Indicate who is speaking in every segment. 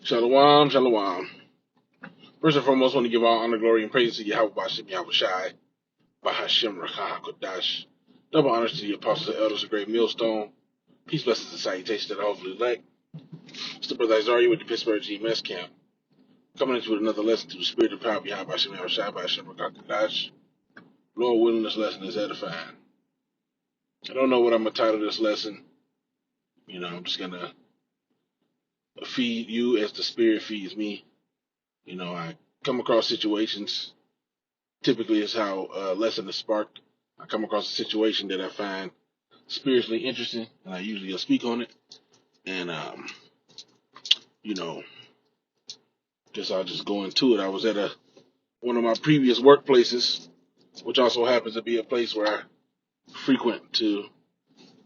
Speaker 1: Shalom, shalom. First and foremost, I want to give all honor, glory, and praise to Yahweh Bashim Yahweh Shai, Bahashim Rakah Kodash. Double honors to the apostles and elders of Great Millstone. Peace, blessings, and salutations to the hopefully elect. It's the brother Isaiah with the Pittsburgh GMS camp. Coming into another lesson to the spirit and power behind Bashim Yahweh Shai, Bahashim Rakah Kodash. Lord willing, this lesson is edifying. I don't know what I'm going to title this lesson. I'm just going to feed you as the spirit feeds me. I come across situations. Typically, is how a lesson is sparked. I come across a situation that I find spiritually interesting, and I usually speak on it. And I'll just go into it. I was at one of my previous workplaces, which also happens to be a place where I frequent to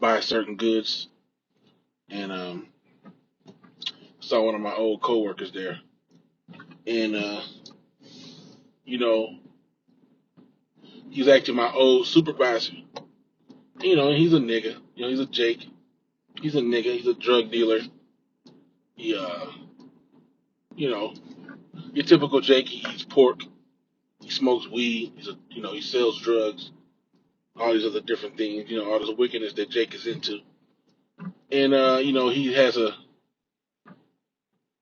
Speaker 1: buy certain goods, and saw one of my old coworkers there, and he's actually my old supervisor. He's a nigga. He's a Jake. He's a nigga. He's a drug dealer. He your typical Jake. He eats pork. He smokes weed. He sells drugs. All these other different things. All this wickedness that Jake is into. And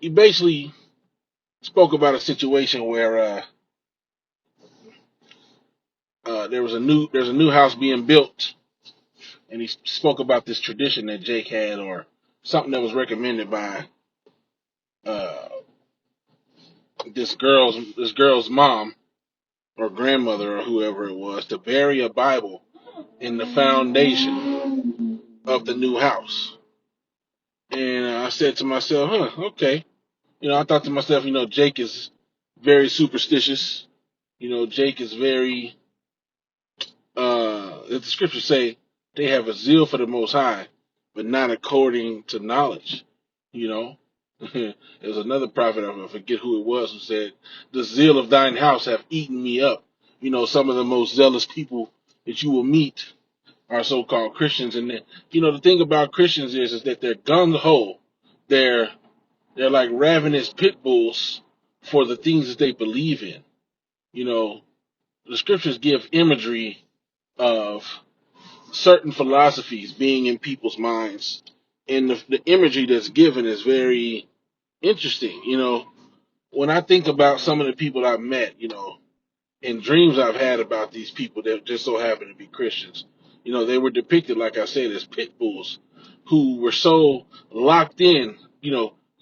Speaker 1: he basically spoke about a situation where there's a new house being built, and he spoke about this tradition that Jake had, or something that was recommended by this girl's mom or grandmother or whoever it was, to bury a Bible in the foundation of the new house. And I said to myself, okay. I thought to myself, Jake is very superstitious. Jake is very, as the scriptures say, they have a zeal for the Most High, but not according to knowledge. There was another prophet, I forget who it was, who said, the zeal of thine house have eaten me up. Some of the most zealous people that you will meet are so-called Christians. And the thing about Christians is that they're gung-ho. They're like ravenous pit bulls for the things that they believe in. The scriptures give imagery of certain philosophies being in people's minds. And the imagery that's given is very interesting. When I think about some of the people I've met, and dreams I've had about these people that just so happen to be Christians, they were depicted, like I said, as pit bulls who were so locked in,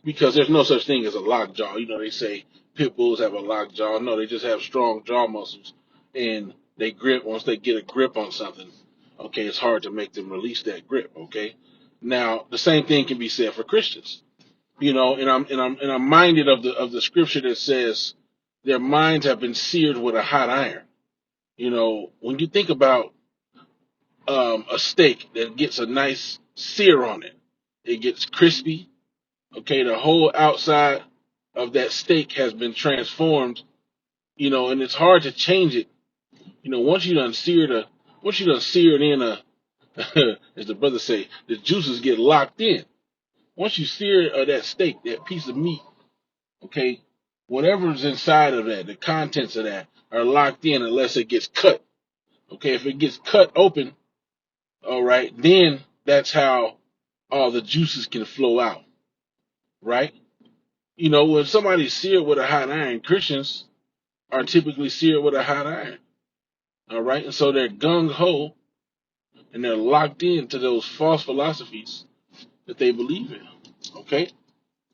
Speaker 1: because there's no such thing as a locked jaw. They say pit bulls have a locked jaw. No, they just have strong jaw muscles, and they grip once they get a grip on something. Okay, it's hard to make them release that grip. Okay, now the same thing can be said for Christians. And I'm minded of the scripture that says their minds have been seared with a hot iron. When you think about a steak that gets a nice sear on it, it gets crispy. Okay, the whole outside of that steak has been transformed. And it's hard to change it. Once you done seared in as the brothers say, the juices get locked in. Once you sear that steak, that piece of meat, okay, whatever's inside of that, the contents of that, are locked in unless it gets cut. Okay, if it gets cut open, all right, then that's how all the juices can flow out, right? When somebody's seared with a hot iron, Christians are typically seared with a hot iron, all right? And so they're gung-ho, and they're locked into those false philosophies that they believe in, okay?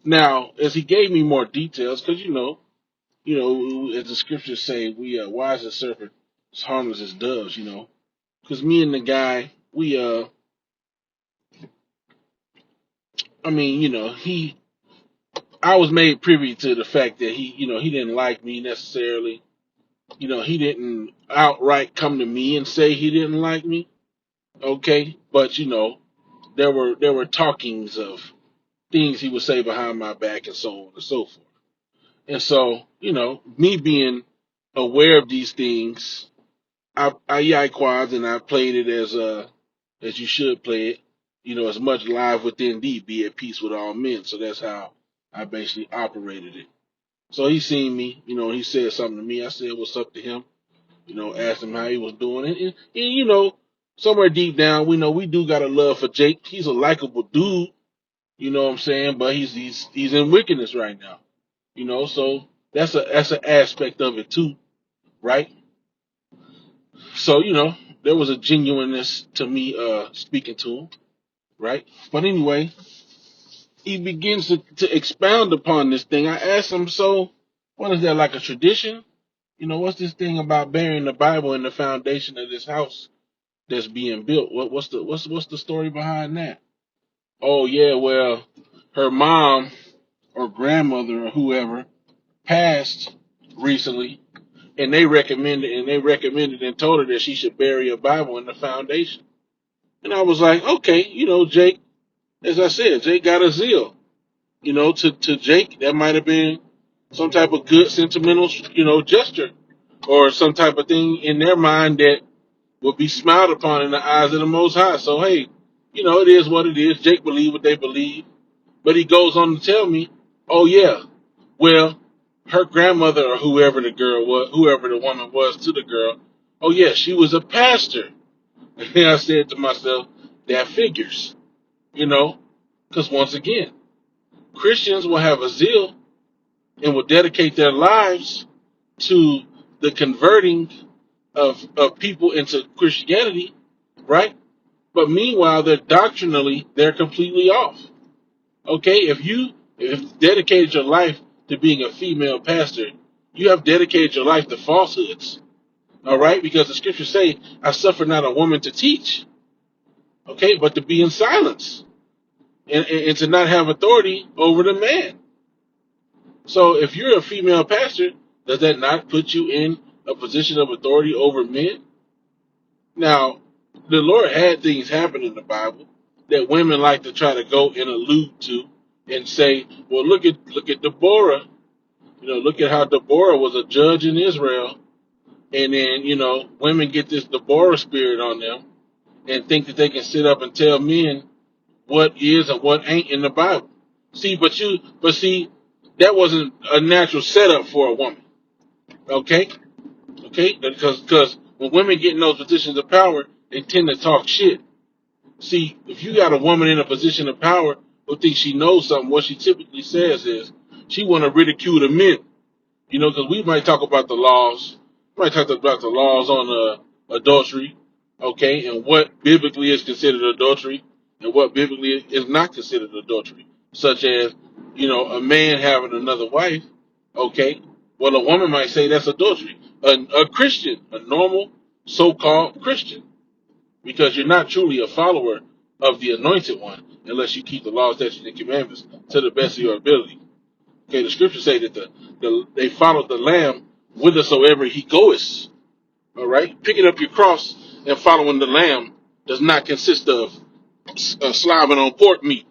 Speaker 1: Now, as he gave me more details, because, as the scriptures say, we are wise as serpent, as harmless as doves, because me and the guy, I was made privy to the fact that he didn't like me necessarily. He didn't outright come to me and say he didn't like me. Okay, but there were talkings of things he would say behind my back and so on and so forth. And so, me being aware of these things, I yai quads and I played it as you should play it. As much live within thee, be at peace with all men. So that's how I basically operated it. So he seen me, he said something to me. I said what's up to him, asked him how he was doing. And somewhere deep down, we know we do got a love for Jake. He's a likable dude, you know what I'm saying? But he's in wickedness right now, so that's an aspect of it too, right? So, there was a genuineness to me speaking to him, right? But anyway, he begins to expound upon this thing. I asked him, so what is that, like a tradition? What's this thing about burying the Bible in the foundation of this house that's being built? What's the story behind that? Oh yeah, well, her mom or grandmother or whoever passed recently, and they recommended and told her that she should bury a Bible in the foundation. And I was like, okay, Jake, as I said, Jake got a zeal. To Jake, that might have been some type of good sentimental, gesture or some type of thing in their mind that will be smiled upon in the eyes of the Most High. So, hey, it is what it is. Jake believe what they believe. But he goes on to tell me, oh, yeah, well, her grandmother or whoever the girl was, whoever the woman was to the girl, oh, yeah, she was a pastor. And I said to myself, that figures, because once again, Christians will have a zeal and will dedicate their lives to the converting of people into Christianity, right? But meanwhile, they're completely off. Okay, if dedicated your life to being a female pastor, you have dedicated your life to falsehoods. All right, because the scriptures say, "I suffer not a woman to teach." Okay, but to be in silence and to not have authority over the man. So if you're a female pastor, does that not put you in a position of authority over men? Now, the Lord had things happen in the Bible that women like to try to go and allude to and say, well, look at Deborah. Look at how Deborah was a judge in Israel. And then, women get this Deborah spirit on them and think that they can sit up and tell men what is and what ain't in the Bible. See, that wasn't a natural setup for a woman. Okay? Okay? Because when women get in those positions of power, they tend to talk shit. See, if you got a woman in a position of power who thinks she knows something, what she typically says is she want to ridicule the men. Because we might talk about the laws. We might talk about the laws on adultery, okay, and what biblically is considered adultery and what biblically is not considered adultery, such as, a man having another wife, okay. Well, a woman might say that's adultery. A Christian, a normal so-called Christian, because you're not truly a follower of the anointed one unless you keep the laws, statutes, and commandments to the best of your ability. Okay, the scriptures say that they followed the Lamb whithersoever he goeth. All right, picking up your cross and following the Lamb does not consist of slobbing on pork meat.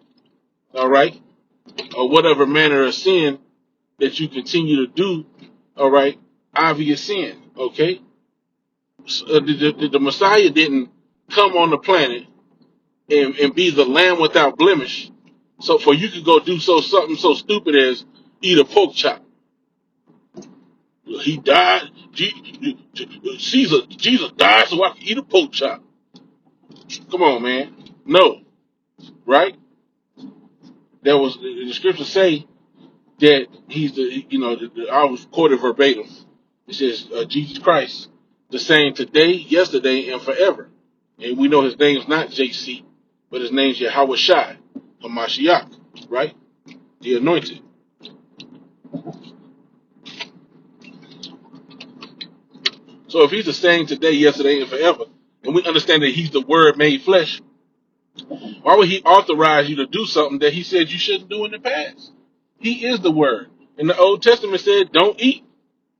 Speaker 1: All right, or whatever manner of sin that you continue to do. All right, obvious sin. Okay, the Messiah didn't come on the planet and be the Lamb without blemish. So for you could go do something so stupid as eat a pork chop. He died. Jesus died so I can eat a pork chop. Come on, man. No, right? The scriptures say that he's I was quoted verbatim. It says Jesus Christ, the same today, yesterday, and forever. And we know his name's not JC, but his name's Yahweh Shai, Hamashiach, right? The anointed. So if he's the same today, yesterday, and forever, and we understand that he's the Word made flesh, why would he authorize you to do something that he said you shouldn't do in the past? He is the Word. And the Old Testament said, don't eat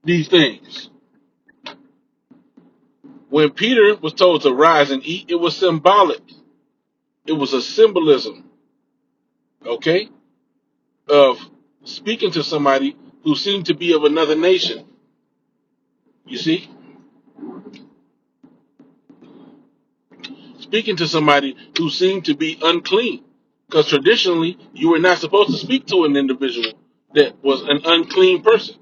Speaker 1: these things. When Peter was told to rise and eat, it was symbolic. It was a symbolism, okay, of speaking to somebody who seemed to be of another nation. You see? Speaking to somebody who seemed to be unclean. Because traditionally, you were not supposed to speak to an individual that was an unclean person.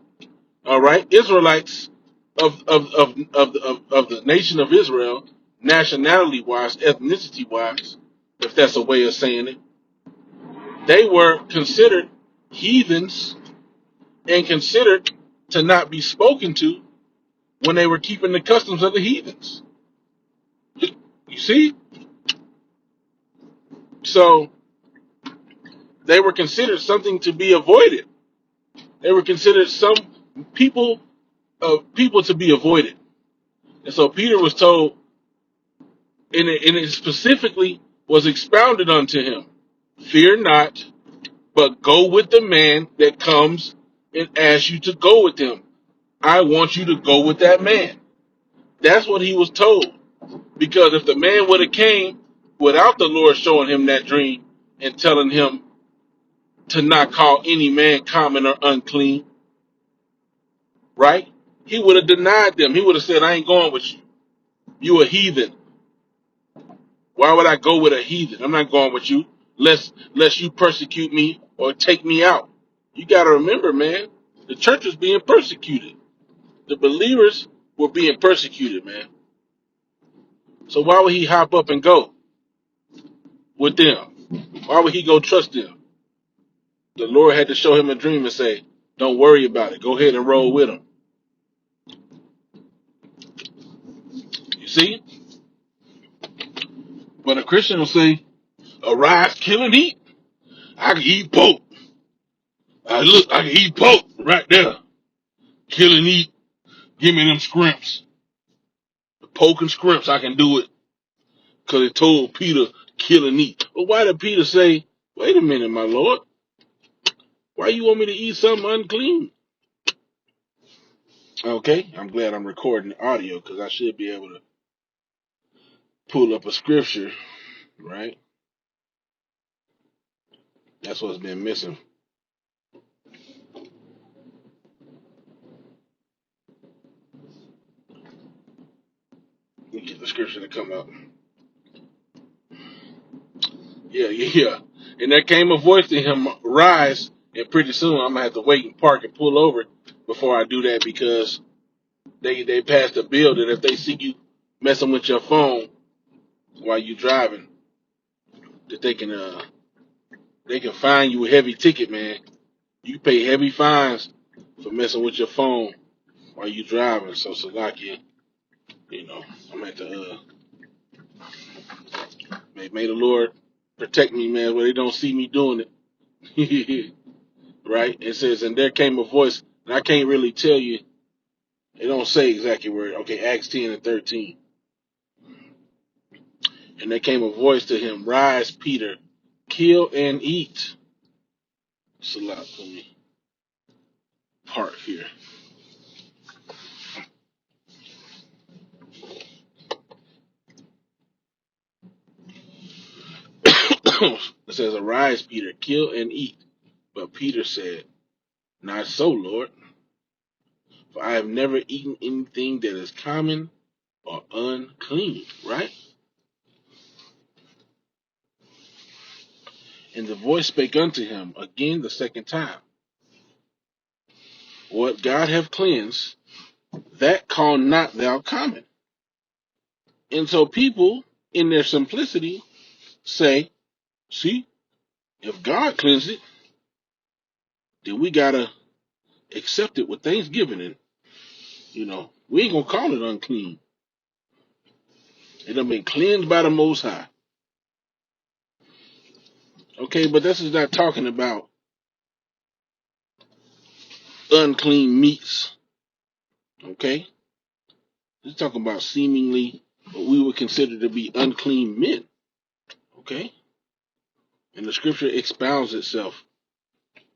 Speaker 1: All right, Israelites of the nation of Israel, nationality wise, ethnicity wise, if that's a way of saying it, they were considered heathens and considered to not be spoken to when they were keeping the customs of the heathens. You see? So they were considered something to be avoided. They were considered some people people to be avoided. And so Peter was told, and it specifically was expounded unto him, fear not, but go with the man that comes and asks you to go with him. I want you to go with that man. That's what he was told. Because if the man would have came without the Lord showing him that dream and telling him to not call any man common or unclean, right? He would have denied them. He would have said, I ain't going with you. You a heathen. Why would I go with a heathen? I'm not going with you. Lest you persecute me or take me out. You got to remember, man, the church was being persecuted. The believers were being persecuted, man. So why would he hop up and go with them? Why would he go trust them? The Lord had to show him a dream and say, don't worry about it. Go ahead and roll with him. You see? But a Christian will say, arise, kill, and eat. I can eat pork. I can eat pork right there. Kill and eat. Give me them scrimps. The pork and scrimps, I can do it. Because it told Peter, kill and eat. But why did Peter say, wait a minute, my Lord. Why you want me to eat something unclean? Okay, I'm glad I'm recording the audio because I should be able to pull up a scripture, right? That's what's been missing. Let me get the scripture to come up. Yeah. And there came a voice to him, rise, and pretty soon I'm going to have to wait and park and pull over before I do that because they passed a bill that if they see you messing with your phone while you driving, that they can fine you a heavy ticket, man. You pay heavy fines for messing with your phone while you driving. So Salakia, I'm at the may the Lord protect me, man, where they don't see me doing it. Right? It says, and there came a voice, and I can't really tell you. It don't say exactly where. Okay, Acts 10 and 13. And there came a voice to him, rise, Peter, kill and eat. Salat, let me part here. It says, arise, Peter, kill and eat. But Peter said, not so, Lord, for I have never eaten anything that is common or unclean, right? And the voice spake unto him again the second time, what God hath cleansed, that call not thou common. And so people, in their simplicity, say, see, if God cleansed it, then we gotta accept it with thanksgiving. And, we ain't gonna call it unclean. It done been cleansed by the Most High. Okay, but this is not talking about unclean meats. Okay? This is talking about seemingly what we would consider to be unclean men. Okay? And the scripture expounds itself.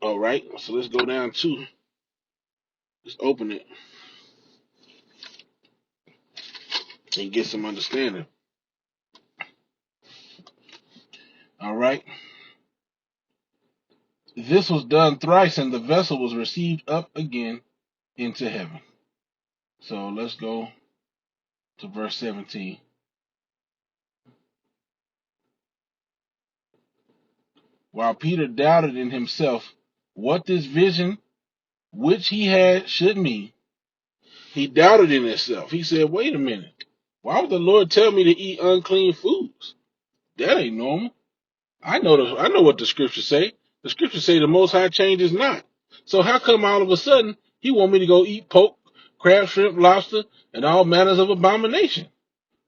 Speaker 1: All right, so let's go down to, let's open it and get some understanding. All right. This was done thrice, and the vessel was received up again into heaven. So let's go to verse 17. while Peter doubted in himself what this vision which he had should mean. He doubted in himself. He said, wait a minute. Why would the Lord tell me to eat unclean foods? That ain't normal. I know what the scriptures say. The scriptures say the Most High changes not. So how come all of a sudden he want me to go eat pork, crab, shrimp, lobster, and all manners of abomination?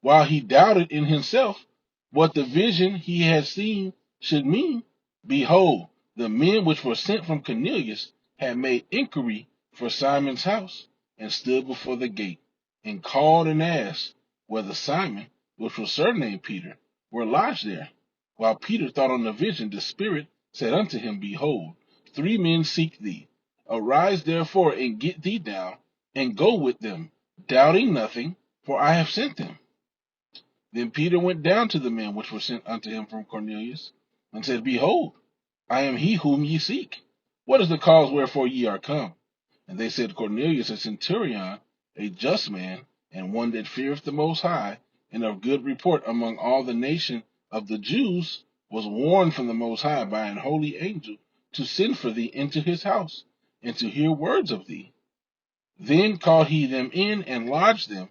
Speaker 1: While he doubted in himself what the vision he had seen should mean, behold, the men which were sent from Cornelius had made inquiry for Simon's house, and stood before the gate, and called and asked whether Simon, which was surnamed Peter, were lodged there. While Peter thought on the vision, the Spirit said unto him, Behold, 3 men seek thee. Arise therefore, and get thee down, and go with them, doubting nothing, for I have sent them. Then Peter went down to the men which were sent unto him from Cornelius, and said, Behold, I am he whom ye seek. What is the cause wherefore ye are come? And they said, Cornelius, a centurion, a just man, and one that feareth the Most High, and of good report among all the nation of the Jews, was warned from the Most High by an holy angel to send for thee into his house, and to hear words of thee. Then called he them in, and lodged them.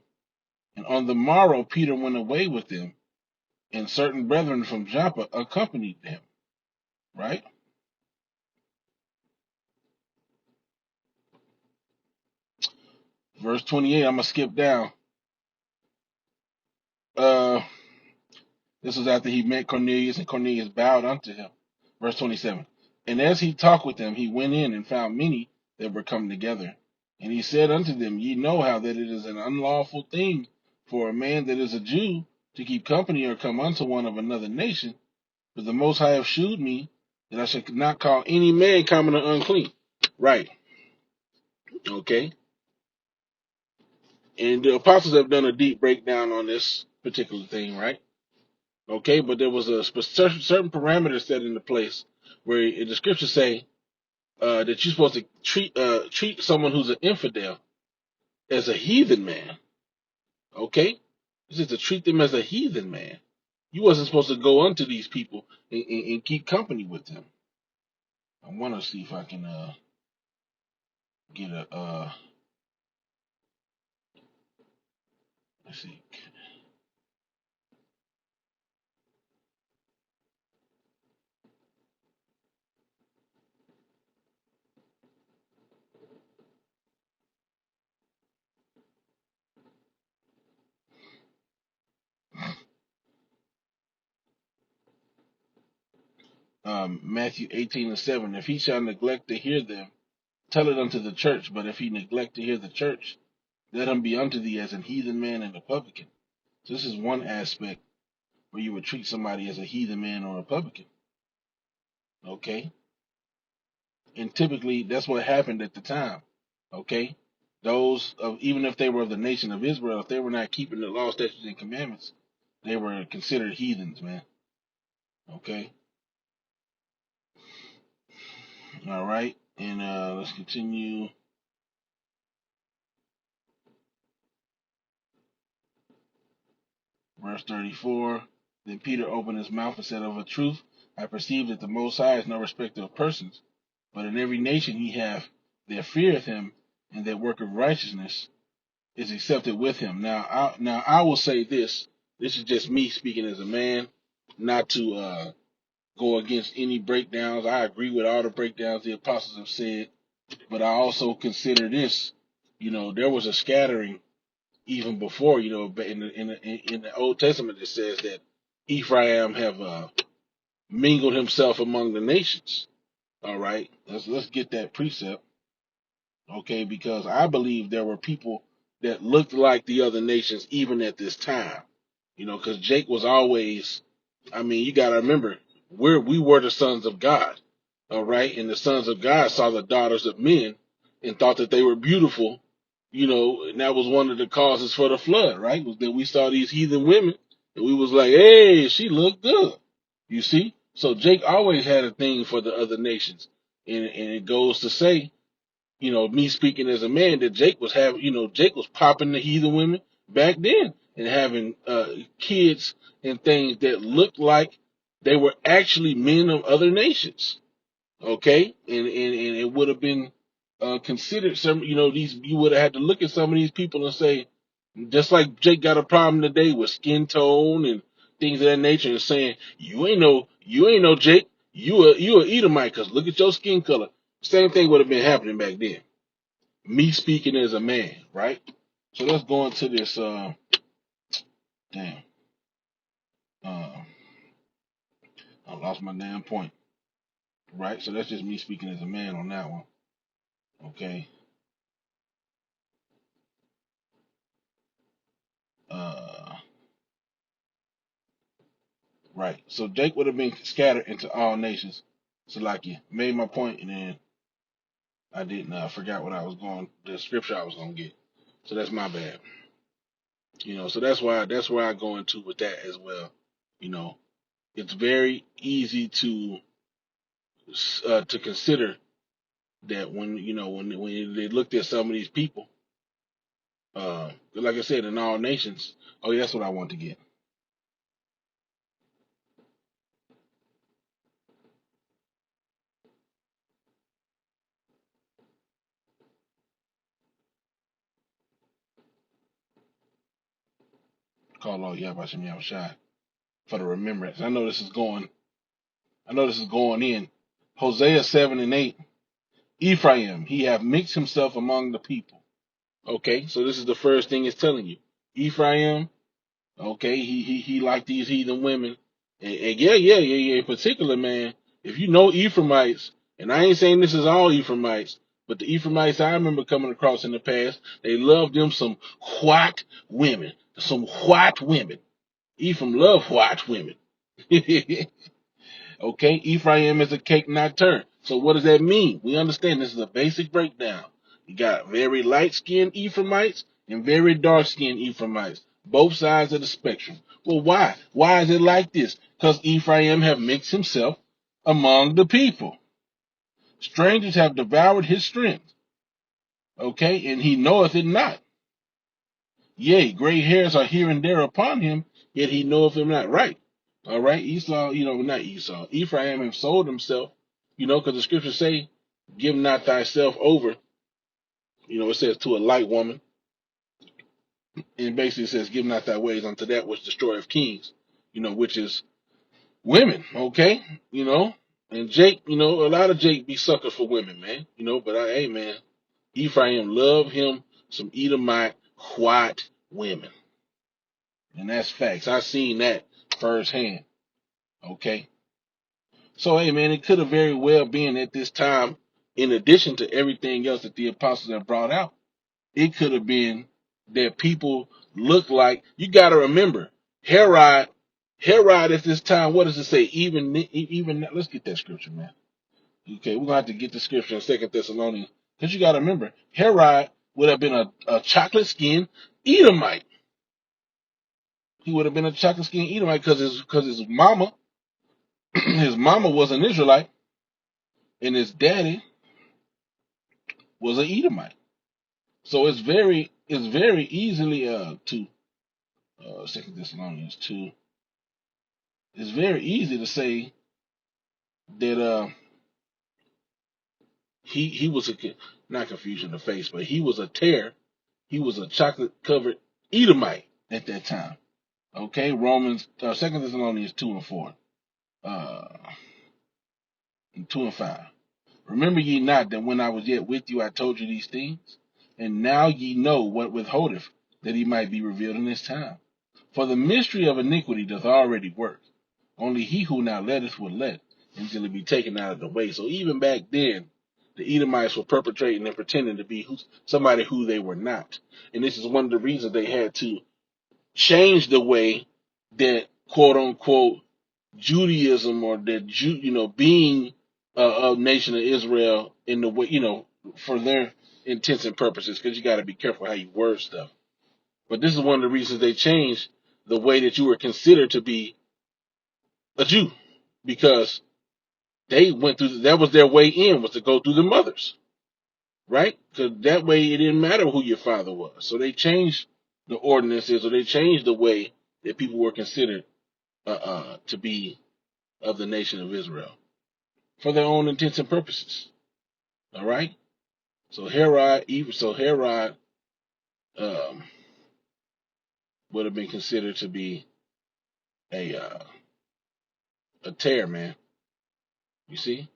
Speaker 1: And on the morrow Peter went away with them, and certain brethren from Joppa accompanied him. Right? Verse 28, I'm going to skip down. This was after he met Cornelius, and Cornelius bowed unto him. Verse 27, and as he talked with them, he went in and found many that were come together. And he said unto them, Ye know how that it is an unlawful thing for a man that is a Jew to keep company or come unto one of another nation. But the Most High have shewed me that I should not call any man common or unclean. Right. Okay. And the apostles have done a deep breakdown on this particular thing, right? Okay, but there was a certain parameter set into place where the scriptures say that you're supposed to treat someone who's an infidel as a heathen man. Okay, this is to treat them as a heathen man. You wasn't supposed to go unto these people and keep company with them. I want to see if I can get a let's see. Matthew 18:7. If he shall neglect to hear them, tell it unto the church. But if he neglect to hear the church, let him be unto thee as an heathen man and a publican. So this is one aspect where you would treat somebody as a heathen man or a publican. Okay? And typically that's what happened at the time. Okay? Those of even if they were of the nation of Israel, if they were not keeping the law, statutes, and commandments, they were considered heathens, man. Okay? All right. And let's continue. Verse 34. Then Peter opened his mouth and said, Of a truth, I perceive that the Most High is no respecter of persons, but in every nation he hath that feareth him, and that work of righteousness is accepted with him. Now I will say this. This is just me speaking as a man, not to go against any breakdowns. I agree with all the breakdowns the apostles have said, but I also consider this. There was a scattering even before. In the Old Testament it says that Ephraim have mingled himself among the nations. All right, let's get that precept. Okay, because I believe there were people that looked like the other nations even at this time. Because Jake was always, I mean, you got to remember, we were the sons of God, all right? And the sons of God saw the daughters of men and thought that they were beautiful, and that was one of the causes for the flood, right? Was that we saw these heathen women and we was like, hey, she looked good, you see? So Jake always had a thing for the other nations. And it goes to say, me speaking as a man, that Jake was popping the heathen women back then and having kids and things that looked like They were actually men of other nations. Okay, and it would have been considered some. These you would have had to look at some of these people and say, just like Jake got a problem today with skin tone and things of that nature, and saying you ain't no Jake, you a Edomite because look at your skin color. Same thing would have been happening back then. Me speaking as a man, right? So let's go into this. Damn, uh, I lost my damn point. Right, so that's just me speaking as a man on that one. Okay. Uh, right. So Jake would have been scattered into all nations. So like you made my point, and then I didn't. I forgot what I was going. The scripture I was gonna get. So that's my bad. So that's where I go into with that as well. You know, it's very easy to consider that when they looked at some of these people, like I said, in all nations. Oh, yeah, that's what I want to get. Call out Yahweh Shai for the remembrance. I know this is going. I know this is going in. Hosea 7 and 8. Ephraim, he have mixed himself among the people. Okay, so this is the first thing it's telling you. Ephraim, okay, he like these heathen women. And yeah. In particular, man, if you know Ephraimites, and I ain't saying this is all Ephraimites, but the Ephraimites I remember coming across in the past, they loved them some white women. Some white women. Ephraim love white women. Okay, Ephraim is a cake not turned. So what does that mean? We understand this is a basic breakdown. You got very light-skinned Ephraimites and very dark-skinned Ephraimites, both sides of the spectrum. Well, why? Why is it like this? Because Ephraim have mixed himself among the people. Strangers have devoured his strength. Okay, and he knoweth it not. Yea, gray hairs are here and there upon him, yet he knoweth them not. Right. All right, Esau, not Esau. Ephraim have sold himself, because the scriptures say, give not thyself over, it says to a light woman, and basically it says, give not thy ways unto that which destroyeth kings, which is women, okay? And Jake, a lot of Jake be suckers for women, man, but hey, man, Ephraim love him some Edomite white women. And that's facts. I seen that firsthand. Okay. So hey man, it could have very well been at this time, in addition to everything else that the apostles have brought out, it could have been that people look like, you gotta remember, Herod at this time, what does it say? Even let's get that scripture, man. Okay, we're gonna have to get the scripture in Second Thessalonians. Because you gotta remember, Herod would have been a chocolate skinned Edomite. He would have been a chocolate skinned Edomite because his mama his mama was an Israelite and his daddy was an Edomite. So it's very easily to Second Thessalonians 2. It's very easy to say that he was not confusion of face, but he was a tear. He was a chocolate covered Edomite at that time. Okay, Second Thessalonians 2 and 4, uh, and 2 and 5. Remember ye not that when I was yet with you, I told you these things? And now ye know what withholdeth, that he might be revealed in his time. For the mystery of iniquity doth already work. Only he who now letteth will let, until it be taken out of the way. So even back then, the Edomites were perpetrating and pretending to be somebody who they were not. And this is one of the reasons they had to change the way that, quote unquote, Judaism, or that being a nation of Israel, in the way, for their intents and purposes, because you got to be careful how you word stuff. But this is one of the reasons they changed the way that you were considered to be a Jew, because they went through, that was their way in, was to go through the mothers, right? Because that way it didn't matter who your father was. So they changed the ordinances, or they changed the way that people were considered to be of the nation of Israel for their own intents and purposes. All right. So Herod um, would have been considered to be a tear, man. You see,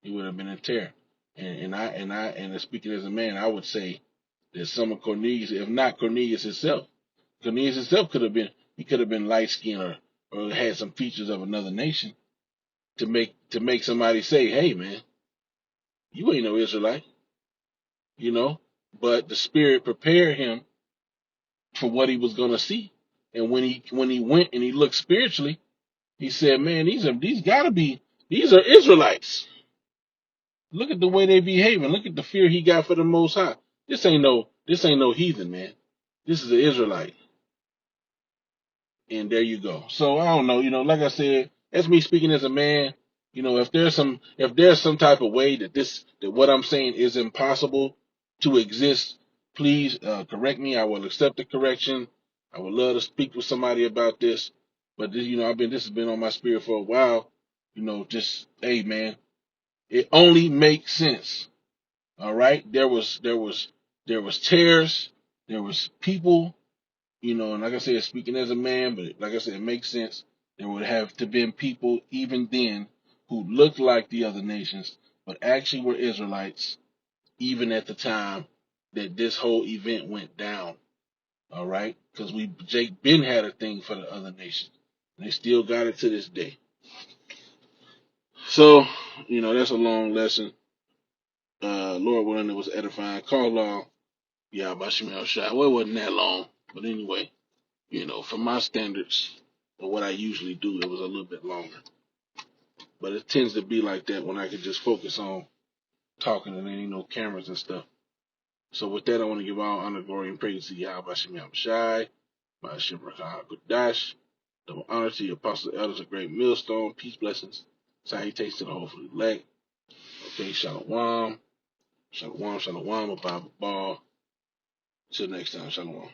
Speaker 1: he would have been a tear. And speaking as a man, I would say that some of Cornelius, if not Cornelius himself could have been light skinned or had some features of another nation to make somebody say, hey man, you ain't no Israelite, you know. But the Spirit prepared him for what he was gonna see. And when he went and he looked spiritually, he said, man, these are Israelites. Look at the way they behaving. Look at the fear he got for the Most High. This ain't no heathen, man. This is an Israelite. And there you go. So I don't know, like I said, that's me speaking as a man. If there's some type of way that what I'm saying is impossible to exist, please correct me. I will accept the correction. I would love to speak with somebody about this. But this has been on my spirit for a while. Just hey man, it only makes sense. All right. There was tares, there was people, and like I said, speaking as a man, but like I said, it makes sense. There would have to been people even then who looked like the other nations, but actually were Israelites, even at the time that this whole event went down. All right, because Jake Ben had a thing for the other nations, and they still got it to this day. So, that's a long lesson. Lord willing, it was edifying. Call law, yeah, by Shemel Shai. Well, it wasn't that long, but anyway. For my standards or what I usually do, it was a little bit longer. But it tends to be like that when I can just focus on talking and then cameras and stuff. So with that, I want to give all honor, glory, and praise to Yahweh Shem Shai, by Hashem Rakah HaKodash. Double honor to the apostles, elders, of great millstone, peace, blessings, salutations to the hopefully elect. Okay, shalom, shalom, shalom, a Bible ball. Till next time, shalom.